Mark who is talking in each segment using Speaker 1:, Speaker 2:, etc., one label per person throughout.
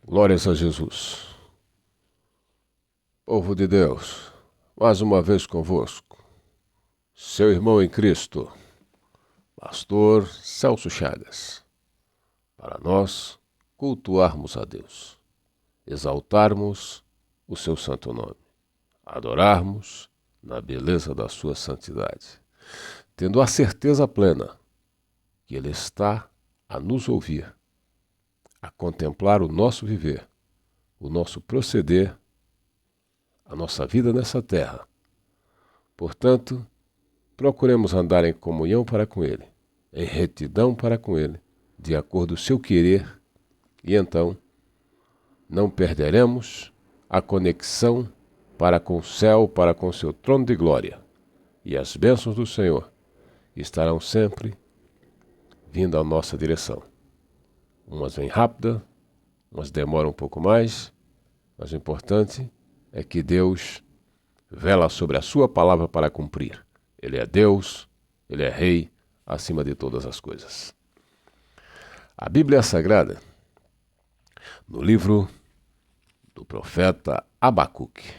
Speaker 1: Glórias a Jesus. Povo de Deus, mais uma vez convosco, seu irmão em Cristo, pastor Celso Chagas, para nós cultuarmos a Deus, exaltarmos o seu santo nome, adorarmos na beleza da sua santidade, tendo a certeza plena que Ele está a nos ouvir, a contemplar o nosso viver, o nosso proceder, a nossa vida nessa terra. Portanto, procuremos andar em comunhão para com Ele, em retidão para com Ele, de acordo com o seu querer, e então não perderemos a conexão para com o céu, para com o seu trono de glória, e as bênçãos do Senhor estarão sempre vindo à nossa direção. Umas vêm rápida, umas demoram um pouco mais, mas o importante é que Deus vela sobre a sua palavra para cumprir. Ele é Deus, Ele é Rei, acima de todas as coisas. A Bíblia Sagrada, no livro do profeta Abacuque.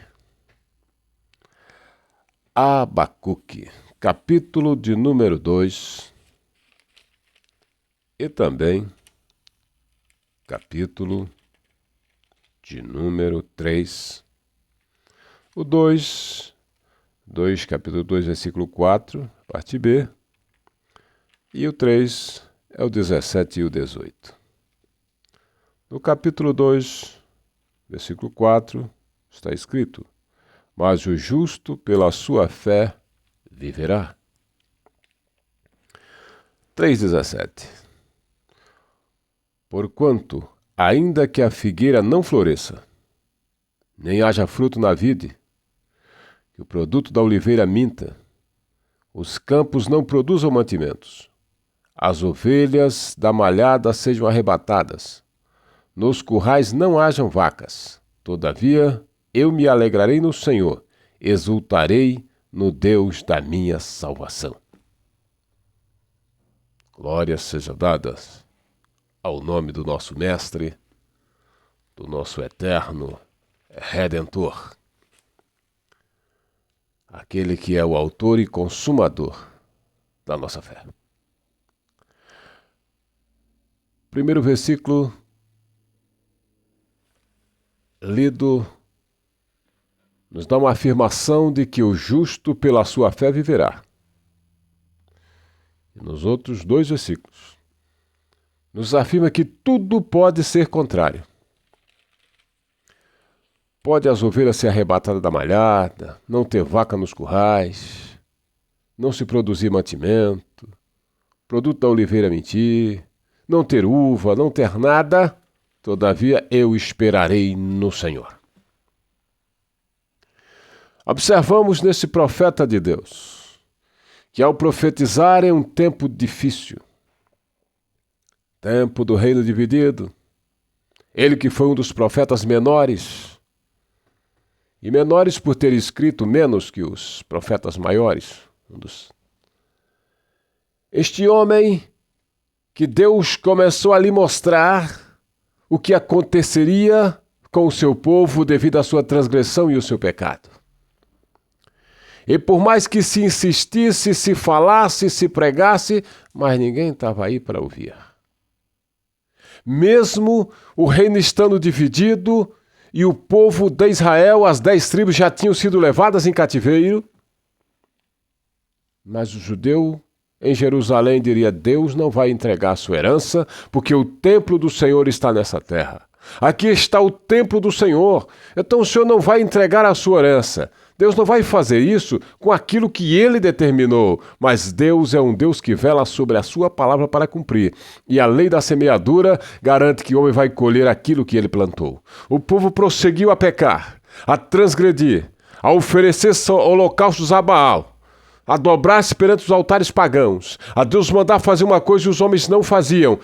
Speaker 1: Abacuque, capítulo de número 2 e também capítulo de número 3. O 2, capítulo 2, versículo 4, parte B. E o 3 é o 17 e o 18. No capítulo 2, versículo 4, está escrito: mas o justo pela sua fé viverá. 3,17. Porquanto, ainda que a figueira não floresça, nem haja fruto na vide, que o produto da oliveira minta, os campos não produzam mantimentos, as ovelhas da malhada sejam arrebatadas, nos currais não hajam vacas, todavia eu me alegrarei no Senhor, exultarei no Deus da minha salvação. Glórias sejam dadas ao nome do nosso Mestre, do nosso eterno Redentor, aquele que é o autor e consumador da nossa fé. Primeiro versículo lido nos dá uma afirmação de que o justo pela sua fé viverá. E nos outros 2 versículos nos afirma que tudo pode ser contrário. Pode as ovelhas ser arrebatadas da malhada, não ter vaca nos currais, não se produzir mantimento, produto da oliveira mentir, não ter uva, não ter nada, todavia eu esperarei no Senhor. Observamos nesse profeta de Deus que ao profetizar em um tempo difícil, tempo do reino dividido, ele que foi um dos profetas menores, e menores por ter escrito menos que os profetas maiores, este homem que Deus começou a lhe mostrar o que aconteceria com o seu povo devido à sua transgressão e o seu pecado. E por mais que se insistisse, se falasse, se pregasse, mas ninguém estava aí para ouvir. Mesmo o reino estando dividido e o povo de Israel, as 10 tribos já tinham sido levadas em cativeiro, mas o judeu em Jerusalém diria: Deus não vai entregar a sua herança, porque o templo do Senhor está nessa terra. Aqui está o templo do Senhor, então o Senhor não vai entregar a sua herança. Deus não vai fazer isso com aquilo que Ele determinou, mas Deus é um Deus que vela sobre a sua palavra para cumprir. E a lei da semeadura garante que o homem vai colher aquilo que ele plantou. O povo prosseguiu a pecar, a transgredir, a oferecer holocaustos a Baal, a dobrar-se perante os altares pagãos, a Deus mandar fazer uma coisa e os homens não faziam.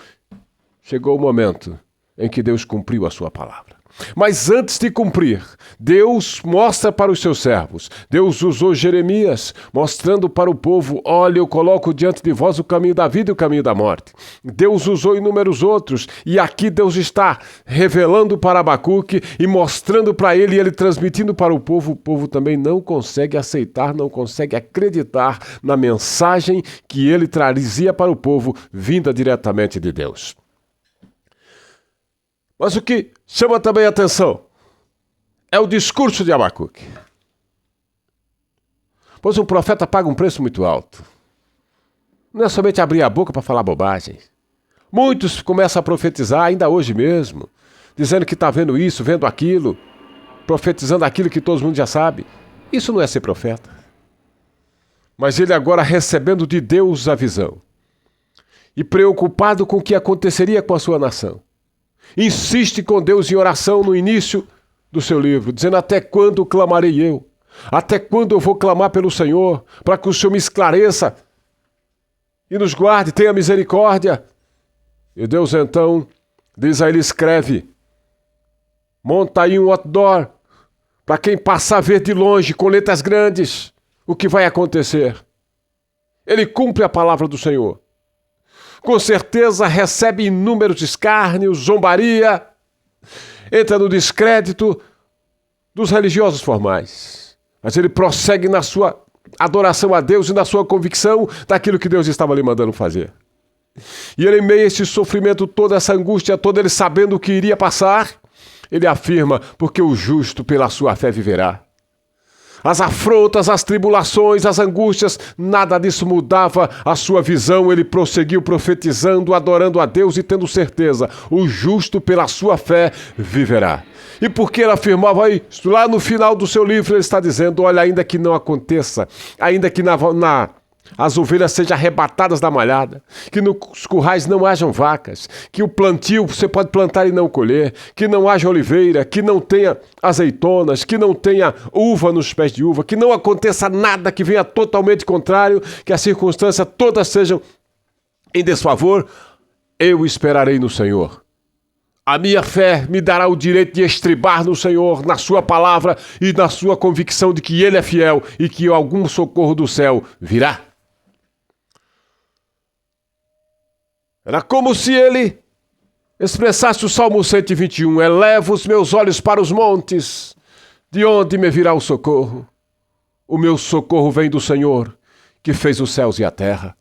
Speaker 1: Chegou o momento em que Deus cumpriu a sua palavra. Mas antes de cumprir, Deus mostra para os seus servos. Deus usou Jeremias, mostrando para o povo: olha, eu coloco diante de vós o caminho da vida e o caminho da morte. Deus usou inúmeros outros, e aqui Deus está revelando para Abacuque e mostrando para ele, e ele transmitindo para o povo também não consegue aceitar, não consegue acreditar na mensagem que ele trazia para o povo, vinda diretamente de Deus. Mas o que chama também a atenção é o discurso de Abacuque. Pois um profeta paga um preço muito alto. Não é somente abrir a boca para falar bobagem. Muitos começam a profetizar, ainda hoje mesmo, dizendo que está vendo isso, vendo aquilo, profetizando aquilo que todo mundo já sabe. Isso não é ser profeta. Mas ele agora, recebendo de Deus a visão e preocupado com o que aconteceria com a sua nação, insiste com Deus em oração no início do seu livro, dizendo: até quando clamarei eu? Até quando eu vou clamar pelo Senhor, para que o Senhor me esclareça e nos guarde, tenha misericórdia? E Deus então diz a ele: escreve, monta aí um outdoor, para quem passar a ver de longe, com letras grandes, o que vai acontecer. Ele cumpre a palavra do Senhor. Com certeza recebe inúmeros escárnios, zombaria, entra no descrédito dos religiosos formais. Mas ele prossegue na sua adoração a Deus e na sua convicção daquilo que Deus estava lhe mandando fazer. E ele, em meio a esse sofrimento todo, essa angústia toda, ele sabendo o que iria passar, ele afirma: porque o justo pela sua fé viverá. As afrontas, as tribulações, as angústias, nada disso mudava a sua visão. Ele prosseguiu profetizando, adorando a Deus e tendo certeza: o justo pela sua fé viverá. E porque ele afirmava isso, lá no final do seu livro ele está dizendo: olha, ainda que não aconteça, ainda que as ovelhas sejam arrebatadas da malhada, que nos currais não hajam vacas, que o plantio você pode plantar e não colher, que não haja oliveira, que não tenha azeitonas, que não tenha uva nos pés de uva, que não aconteça nada que venha totalmente contrário, que as circunstâncias todas sejam em desfavor, eu esperarei no Senhor. A minha fé me dará o direito de estribar no Senhor, na sua palavra e na sua convicção de que Ele é fiel e que algum socorro do céu virá. Era como se ele expressasse o Salmo 121, eleva os meus olhos para os montes, de onde me virá o socorro? O meu socorro vem do Senhor, que fez os céus e a terra.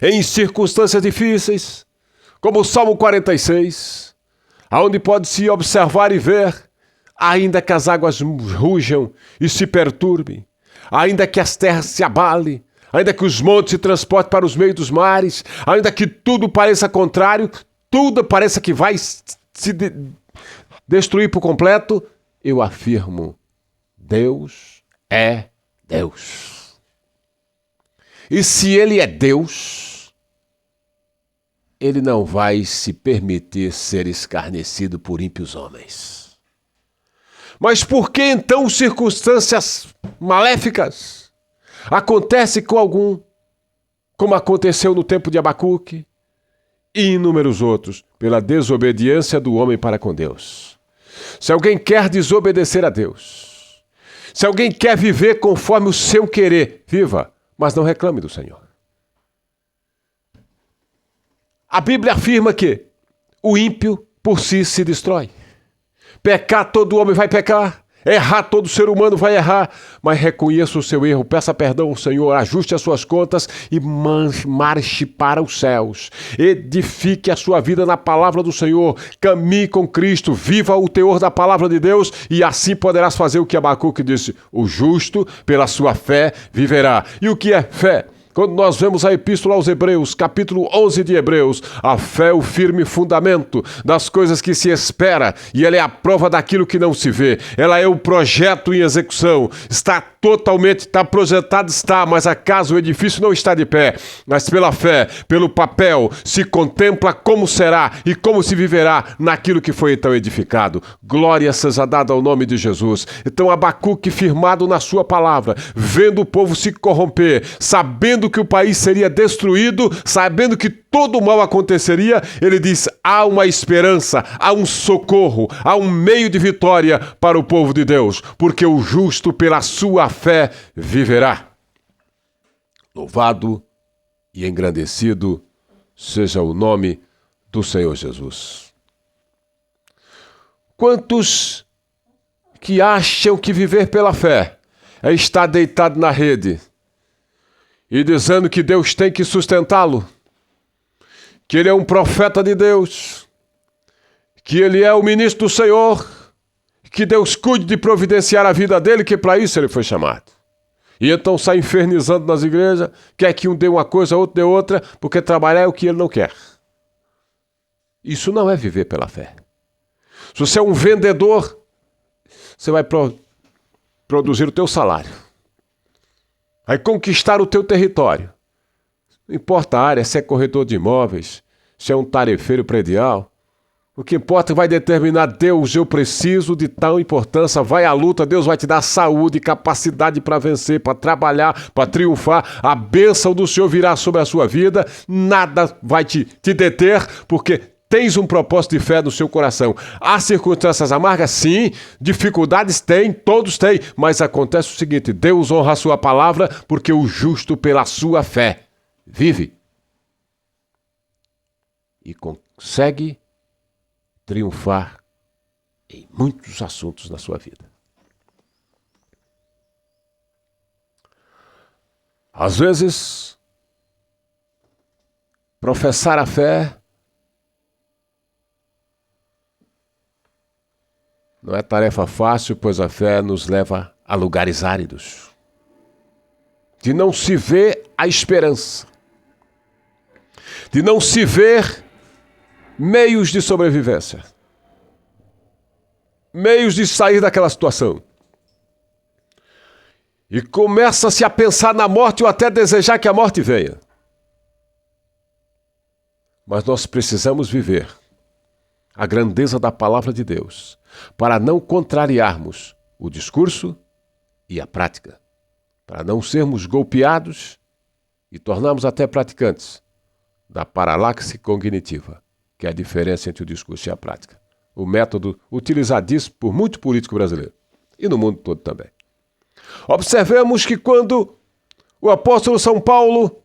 Speaker 1: Em circunstâncias difíceis, como o Salmo 46, onde pode-se observar e ver, ainda que as águas rujam e se perturbem, ainda que as terras se abalem, ainda que os montes se transportem para os meios dos mares, ainda que tudo pareça contrário, tudo pareça que vai se destruir por completo, eu afirmo: Deus é Deus. E se Ele é Deus, Ele não vai se permitir ser escarnecido por ímpios homens. Mas por que então circunstâncias maléficas acontece com algum, como aconteceu no tempo de Abacuque e inúmeros outros, pela desobediência do homem para com Deus? Se alguém quer desobedecer a Deus, se alguém quer viver conforme o seu querer, viva, mas não reclame do Senhor. A Bíblia afirma que o ímpio por si se destrói. Pecar, todo homem vai pecar. Errar, todo ser humano vai errar, mas reconheça o seu erro, peça perdão ao Senhor, ajuste as suas contas e marche para os céus. Edifique a sua vida na palavra do Senhor, caminhe com Cristo, viva o teor da palavra de Deus e assim poderás fazer o que Abacuque disse: o justo pela sua fé viverá. E o que é fé? Quando nós vemos a Epístola aos Hebreus, capítulo 11 de Hebreus, a fé é o firme fundamento das coisas que se espera e ela é a prova daquilo que não se vê. Ela é o projeto em execução. Está projetado, mas acaso o edifício não está de pé. Mas pela fé, pelo papel, se contempla como será e como se viverá naquilo que foi então edificado. Glória seja dada ao nome de Jesus. Então Abacuque, firmado na sua palavra, vendo o povo se corromper, sabendo sabendo que o país seria destruído, sabendo que todo o mal aconteceria, ele diz: há uma esperança, há um socorro, há um meio de vitória para o povo de Deus, porque o justo pela sua fé viverá. Louvado e engrandecido seja o nome do Senhor Jesus. Quantos que acham que viver pela fé é estar deitado na rede e dizendo que Deus tem que sustentá-lo, que ele é um profeta de Deus, que ele é o ministro do Senhor, que Deus cuide de providenciar a vida dele, que para isso ele foi chamado. E então sai infernizando nas igrejas, quer que um dê uma coisa, outro dê outra, porque trabalhar é o que ele não quer. Isso não é viver pela fé. Se você é um vendedor, você vai produzir o teu salário, vai conquistar o teu território. Não importa a área, se é corretor de imóveis, se é um tarefeiro predial, o que importa é que vai determinar: Deus, eu preciso de tal importância, vai à luta, Deus vai te dar saúde, capacidade para vencer, para trabalhar, para triunfar, a bênção do Senhor virá sobre a sua vida, nada vai te deter, porque tens um propósito de fé no seu coração. Há circunstâncias amargas? Sim. Dificuldades? Tem, todos têm, mas acontece o seguinte: Deus honra a sua palavra, porque o justo pela sua fé vive e consegue triunfar em muitos assuntos na sua vida. Às vezes, professar a fé não é tarefa fácil, pois a fé nos leva a lugares áridos, de não se ver a esperança, de não se ver meios de sobrevivência, meios de sair daquela situação. E começa-se a pensar na morte ou até desejar que a morte venha. Mas nós precisamos viver a grandeza da palavra de Deus para não contrariarmos o discurso e a prática, para não sermos golpeados e tornarmos até praticantes da paralaxe cognitiva, que é a diferença entre o discurso e a prática. O método utilizadíssimo por muito político brasileiro e no mundo todo também. Observemos que quando o apóstolo São Paulo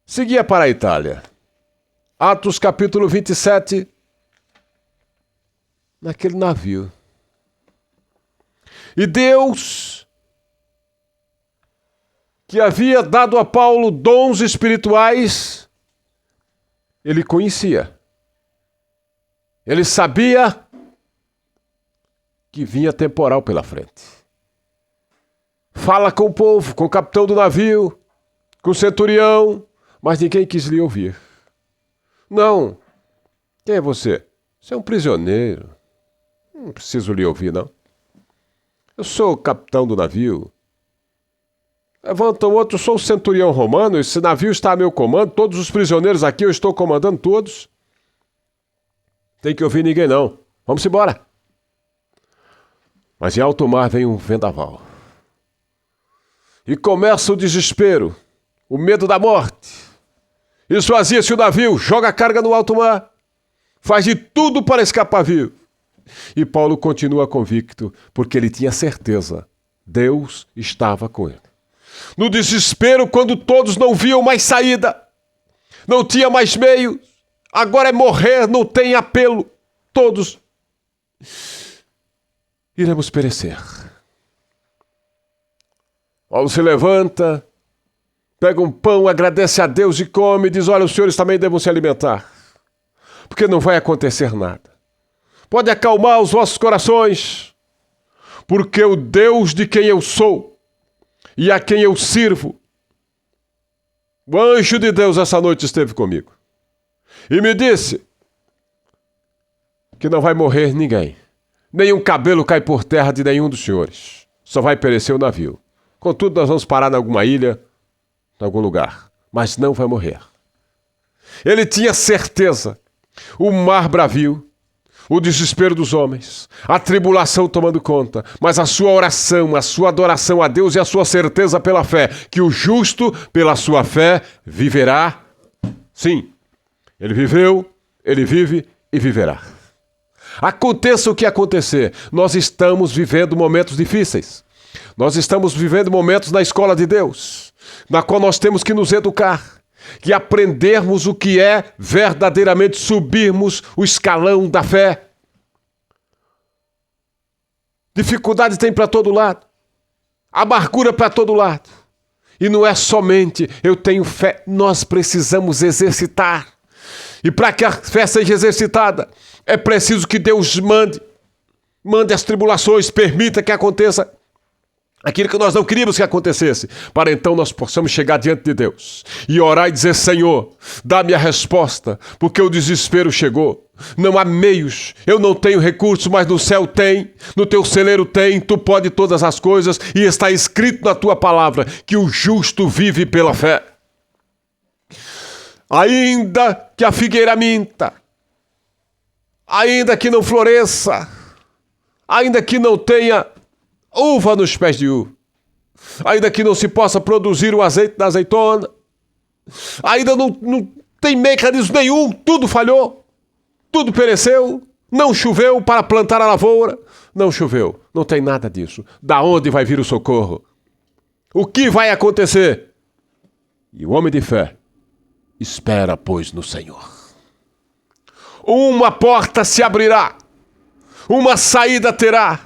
Speaker 1: seguia para a Itália, Atos capítulo 27, naquele navio, e Deus, que havia dado a Paulo dons espirituais, ele conhecia. Ele sabia que vinha temporal pela frente. Fala com o povo, com o capitão do navio, com o centurião, mas ninguém quis lhe ouvir. Não. Quem é você? Você é um prisioneiro. Não preciso lhe ouvir, não. Eu sou o capitão do navio. Levanta o outro, eu sou o centurião romano, esse navio está a meu comando, todos os prisioneiros aqui eu estou comandando todos. Tem que ouvir ninguém não. Vamos embora. Mas em alto mar vem um vendaval. E começa o desespero, o medo da morte. Esvazia-se o navio, joga a carga no alto mar, faz de tudo para escapar vivo. E Paulo continua convicto, porque ele tinha certeza. Deus estava com ele. No desespero, quando todos não viam mais saída, não tinha mais meio, agora é morrer, não tem apelo, todos iremos perecer. Paulo se levanta, pega um pão, agradece a Deus e come, e diz: olha, os senhores também devem se alimentar, porque não vai acontecer nada. Pode acalmar os vossos corações, porque o Deus de quem eu sou e a quem eu sirvo, o anjo de Deus essa noite esteve comigo e me disse que não vai morrer ninguém, nenhum cabelo cai por terra de nenhum dos senhores, só vai perecer o navio. Contudo, nós vamos parar em alguma ilha, em algum lugar, mas não vai morrer. Ele tinha certeza. O mar bravio, o desespero dos homens, a tribulação tomando conta, mas a sua oração, a sua adoração a Deus e a sua certeza pela fé, que o justo, pela sua fé, viverá. Sim, ele viveu, ele vive e viverá. Aconteça o que acontecer, nós estamos vivendo momentos difíceis. Nós estamos vivendo momentos na escola de Deus, na qual nós temos que nos educar e aprendermos o que é verdadeiramente subirmos o escalão da fé. Dificuldade tem para todo lado, amargura para todo lado. E não é somente eu tenho fé, nós precisamos exercitar. E para que a fé seja exercitada, é preciso que Deus mande as tribulações, permita que aconteça aquilo que nós não queríamos que acontecesse, para então nós possamos chegar diante de Deus e orar e dizer: Senhor, dá-me a resposta, porque o desespero chegou. Não há meios, eu não tenho recursos, mas no céu tem, no teu celeiro tem, tu pode todas as coisas, e está escrito na tua palavra que o justo vive pela fé. Ainda que a figueira minta, ainda que não floresça, ainda que não tenha uva nos pés de uva, ainda que não se possa produzir o azeite da azeitona, ainda não tem mecanismo nenhum, tudo falhou, tudo pereceu, não choveu para plantar a lavoura, não choveu, não tem nada disso. Da onde vai vir o socorro? O que vai acontecer? E o homem de fé espera, pois, no Senhor. Uma porta se abrirá, uma saída terá.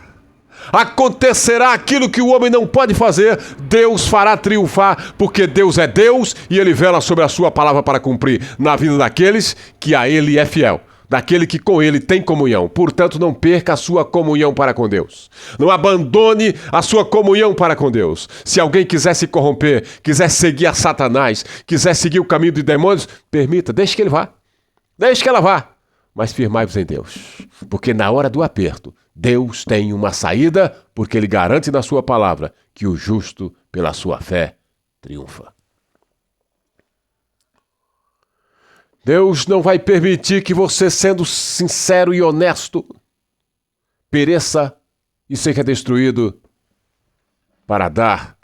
Speaker 1: Acontecerá aquilo que o homem não pode fazer, Deus fará triunfar, porque Deus é Deus e Ele vela sobre a sua palavra para cumprir na vida daqueles que a Ele é fiel, daquele que com Ele tem comunhão. Portanto, não perca a sua comunhão para com Deus. Não abandone a sua comunhão para com Deus. Se alguém quiser se corromper, quiser seguir a Satanás, quiser seguir o caminho de demônios, permita, deixe que ele vá. Deixe que ela vá. Mas firmai-vos em Deus, porque na hora do aperto, Deus tem uma saída, porque Ele garante na sua palavra que o justo, pela sua fé, triunfa. Deus não vai permitir que você, sendo sincero e honesto, pereça e seja destruído para dar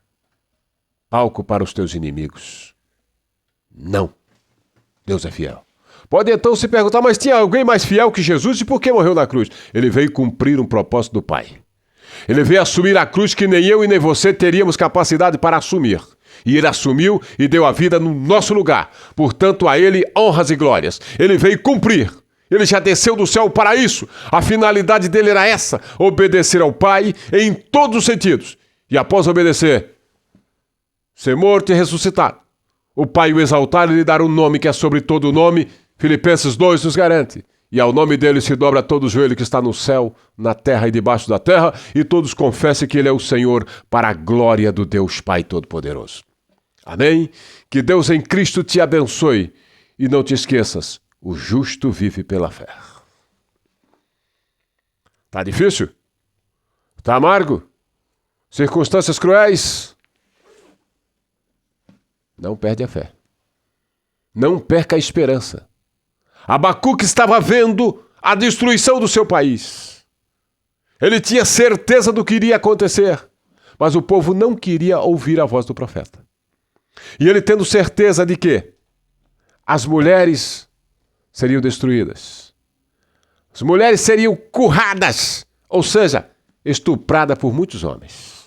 Speaker 1: palco para os teus inimigos. Não. Deus é fiel. Pode então se perguntar, mas tinha alguém mais fiel que Jesus e por que morreu na cruz? Ele veio cumprir um propósito do Pai. Ele veio assumir a cruz que nem eu e nem você teríamos capacidade para assumir. E Ele assumiu e deu a vida no nosso lugar. Portanto, a Ele honras e glórias. Ele veio cumprir. Ele já desceu do céu para isso. A finalidade dele era essa: obedecer ao Pai em todos os sentidos. E após obedecer, ser morto e ressuscitar, o Pai o exaltar e lhe dar um nome que é sobre todo nome. Filipenses 2 nos garante. E ao nome dele se dobra todo o joelho que está no céu, na terra e debaixo da terra, e todos confessem que Ele é o Senhor, para a glória do Deus Pai Todo-Poderoso. Amém? Que Deus em Cristo te abençoe. E não te esqueças, o justo vive pela fé. Tá difícil? Tá amargo? Circunstâncias cruéis? Não perde a fé. Não perca a esperança. Abacuque estava vendo a destruição do seu país. Ele tinha certeza do que iria acontecer, mas o povo não queria ouvir a voz do profeta. E ele tendo certeza de que as mulheres seriam destruídas, as mulheres seriam curradas, ou seja, estupradas por muitos homens.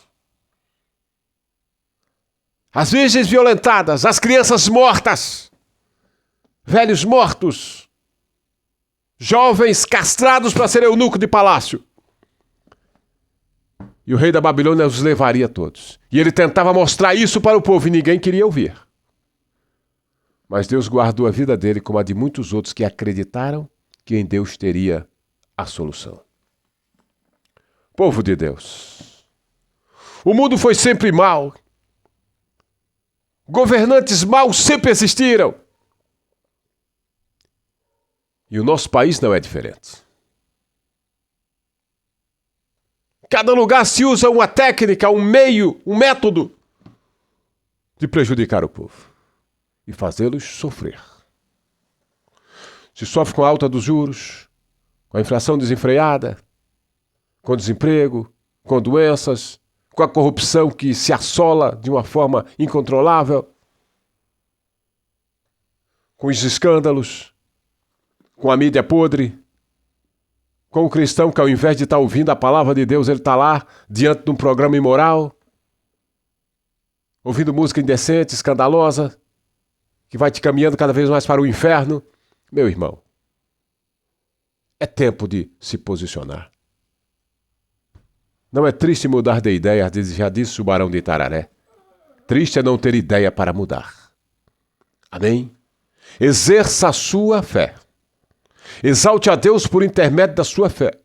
Speaker 1: As virgens violentadas, as crianças mortas, velhos mortos, jovens castrados para ser eunuco de palácio. E o rei da Babilônia os levaria todos. E ele tentava mostrar isso para o povo e ninguém queria ouvir. Mas Deus guardou a vida dele como a de muitos outros que acreditaram que em Deus teria a solução. Povo de Deus, o mundo foi sempre mau. Governantes maus sempre existiram. E o nosso país não é diferente. Cada lugar se usa uma técnica, um meio, um método de prejudicar o povo e fazê-los sofrer. Se sofre com a alta dos juros, com a inflação desenfreada, com o desemprego, com doenças, com a corrupção que se assola de uma forma incontrolável, com os escândalos, com a mídia podre, com o cristão que ao invés de estar ouvindo a palavra de Deus, ele está lá diante de um programa imoral, ouvindo música indecente, escandalosa, que vai te caminhando cada vez mais para o inferno. Meu irmão, é tempo de se posicionar. Não é triste mudar de ideia, já disse o Barão de Itararé. Triste é não ter ideia para mudar. Amém? Exerça a sua fé. Exalte a Deus por intermédio da sua fé.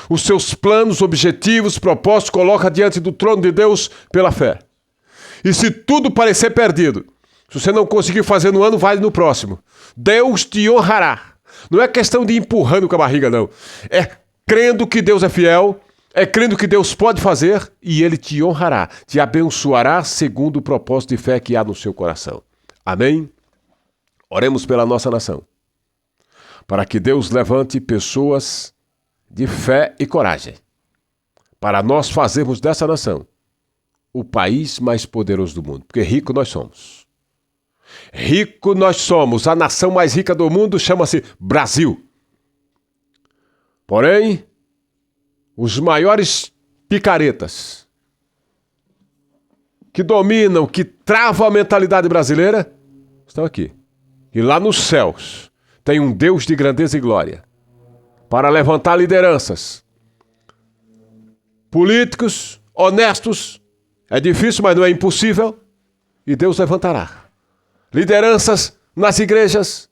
Speaker 1: Os seus planos, objetivos, propósitos, coloca diante do trono de Deus pela fé. E se tudo parecer perdido, se você não conseguir fazer no ano, vai no próximo. Deus te honrará. Não é questão de ir empurrando com a barriga, não. É crendo que Deus é fiel, é crendo que Deus pode fazer e Ele te honrará, te abençoará segundo o propósito de fé que há no seu coração. Amém? Oremos pela nossa nação, para que Deus levante pessoas de fé e coragem, para nós fazermos dessa nação o país mais poderoso do mundo, porque rico nós somos. Rico nós somos, a nação mais rica do mundo chama-se Brasil. Porém, os maiores picaretas que dominam, que travam a mentalidade brasileira, estão aqui. E lá nos céus tem um Deus de grandeza e glória para levantar lideranças. Políticos honestos, é difícil, mas não é impossível, e Deus levantará. Lideranças nas igrejas,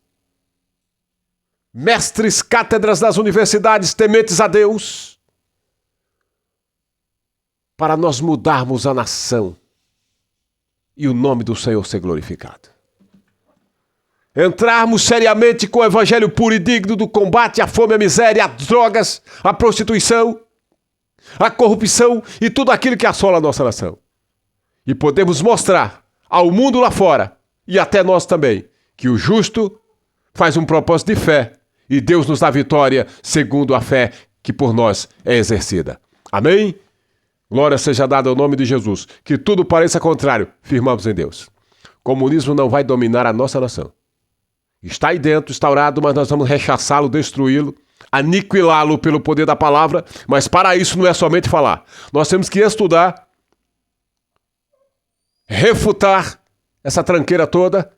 Speaker 1: mestres, cátedras das universidades, tementes a Deus, para nós mudarmos a nação e o nome do Senhor ser glorificado. Entrarmos seriamente com o evangelho puro e digno do combate à fome, à miséria, às drogas, à prostituição, à corrupção e tudo aquilo que assola a nossa nação. E podemos mostrar ao mundo lá fora, e até nós também, que o justo faz um propósito de fé e Deus nos dá vitória segundo a fé que por nós é exercida. Amém? Glória seja dada ao nome de Jesus. Que tudo pareça contrário, firmamos em Deus. O comunismo não vai dominar a nossa nação. Está aí dentro, instaurado, mas nós vamos rechaçá-lo, destruí-lo, aniquilá-lo pelo poder da palavra, mas para isso não é somente falar. Nós temos que estudar, refutar essa tranqueira toda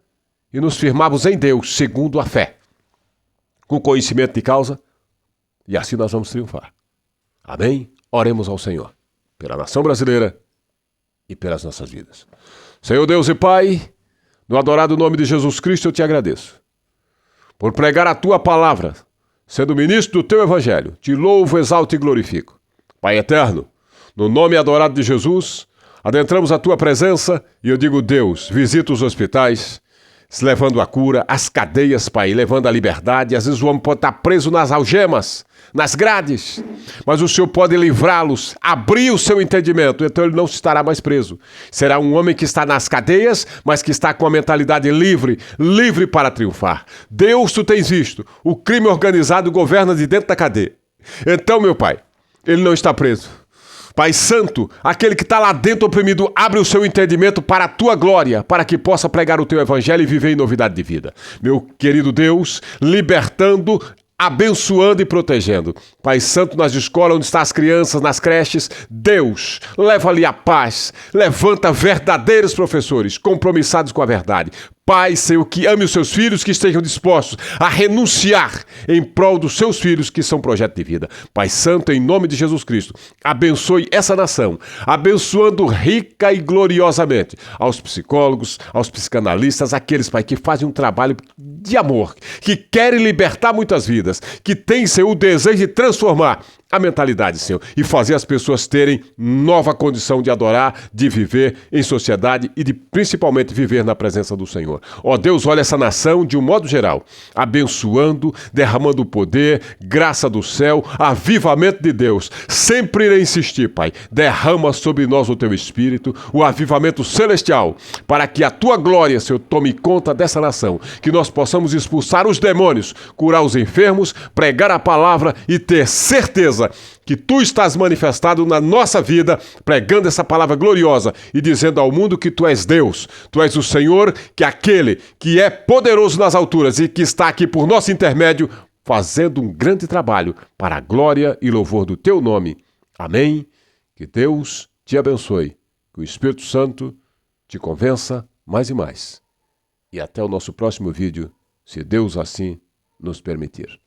Speaker 1: e nos firmarmos em Deus, segundo a fé, com conhecimento de causa, e assim nós vamos triunfar. Amém? Oremos ao Senhor, pela nação brasileira e pelas nossas vidas. Senhor Deus e Pai, no adorado nome de Jesus Cristo, eu te agradeço por pregar a tua palavra, sendo ministro do teu evangelho. Te louvo, exalto e glorifico. Pai eterno, no nome adorado de Jesus, adentramos a tua presença e eu digo, Deus, visita os hospitais, levando a cura, as cadeias, Pai, levando a liberdade. Às vezes o homem pode estar preso nas algemas, nas grades, mas o Senhor pode livrá-los, abrir o seu entendimento, então ele não estará mais preso. Será um homem que está nas cadeias, mas que está com a mentalidade livre, livre para triunfar. Deus, tu tens visto, o crime organizado governa de dentro da cadeia. Então, meu Pai, ele não está preso. Pai Santo, aquele que está lá dentro oprimido, abre o seu entendimento para a tua glória, para que possa pregar o teu evangelho e viver em novidade de vida. Meu querido Deus, libertando, abençoando e protegendo. Pai Santo, nas escolas onde estão as crianças, nas creches, Deus, leva ali a paz, levanta verdadeiros professores, compromissados com a verdade. Pai, Senhor, que ame os seus filhos, que estejam dispostos a renunciar em prol dos seus filhos, que são projeto de vida. Pai Santo, em nome de Jesus Cristo, abençoe essa nação, abençoando rica e gloriosamente aos psicólogos, aos psicanalistas, aqueles, Pai, que fazem um trabalho de amor, que querem libertar muitas vidas, que têm, Senhor, o desejo de transformar a mentalidade, Senhor, e fazer as pessoas terem nova condição de adorar, de viver em sociedade e de principalmente viver na presença do Senhor. Ó Deus, olha essa nação de um modo geral, abençoando, derramando poder, graça do céu, avivamento de Deus. Sempre irei insistir, Pai, derrama sobre nós o Teu Espírito, o avivamento celestial, para que a Tua glória, Senhor, tome conta dessa nação, que nós possamos expulsar os demônios, curar os enfermos, pregar a palavra e ter certeza que Tu estás manifestado na nossa vida, pregando essa palavra gloriosa e dizendo ao mundo que Tu és Deus, Tu és o Senhor, que é aquele que é poderoso nas alturas e que está aqui por nosso intermédio, fazendo um grande trabalho para a glória e louvor do Teu nome. Amém. Que Deus te abençoe, que o Espírito Santo te convença mais e mais. E até o nosso próximo vídeo, se Deus assim nos permitir.